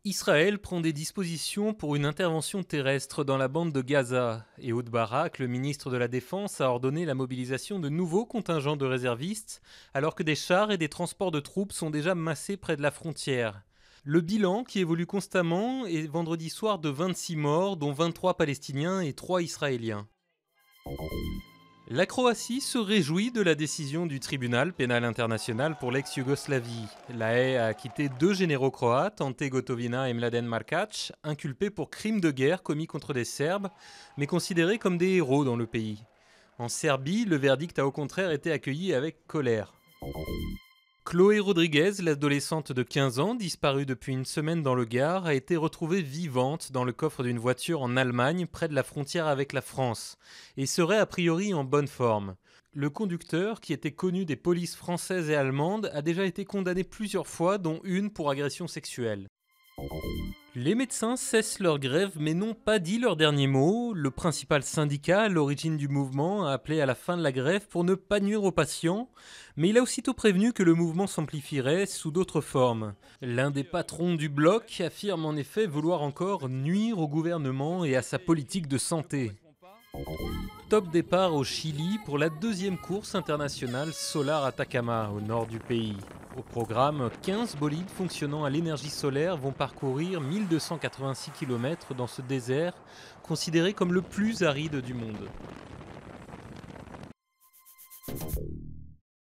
Israël prend des dispositions pour une intervention terrestre dans la bande de Gaza. Et Ehud Barak, le ministre de la Défense, a ordonné la mobilisation de nouveaux contingents de réservistes, alors que des chars et des transports de troupes sont déjà massés près de la frontière. Le bilan, qui évolue constamment, est vendredi soir de 26 morts, dont 23 Palestiniens et 3 Israéliens. La Croatie se réjouit de la décision du tribunal pénal international pour l'ex-Yougoslavie. La Haye a acquitté 2 généraux croates, Ante Gotovina et Mladen Markac, inculpés pour crimes de guerre commis contre des Serbes, mais considérés comme des héros dans le pays. En Serbie, le verdict a au contraire été accueilli avec colère. Chloé Rodriguez, l'adolescente de 15 ans, disparue depuis une semaine dans le Gard, a été retrouvée vivante dans le coffre d'une voiture en Allemagne, près de la frontière avec la France, et serait a priori en bonne forme. Le conducteur, qui était connu des polices françaises et allemandes, a déjà été condamné plusieurs fois, dont une pour agression sexuelle. Les médecins cessent leur grève mais n'ont pas dit leur dernier mot. Le principal syndicat à l'origine du mouvement a appelé à la fin de la grève pour ne pas nuire aux patients, mais il a aussitôt prévenu que le mouvement s'amplifierait sous d'autres formes. L'un des patrons du bloc affirme en effet vouloir encore nuire au gouvernement et à sa politique de santé. Top départ au Chili pour la 2e course internationale Solar Atacama au nord du pays. Au programme, 15 bolides fonctionnant à l'énergie solaire vont parcourir 1286 km dans ce désert, considéré comme le plus aride du monde.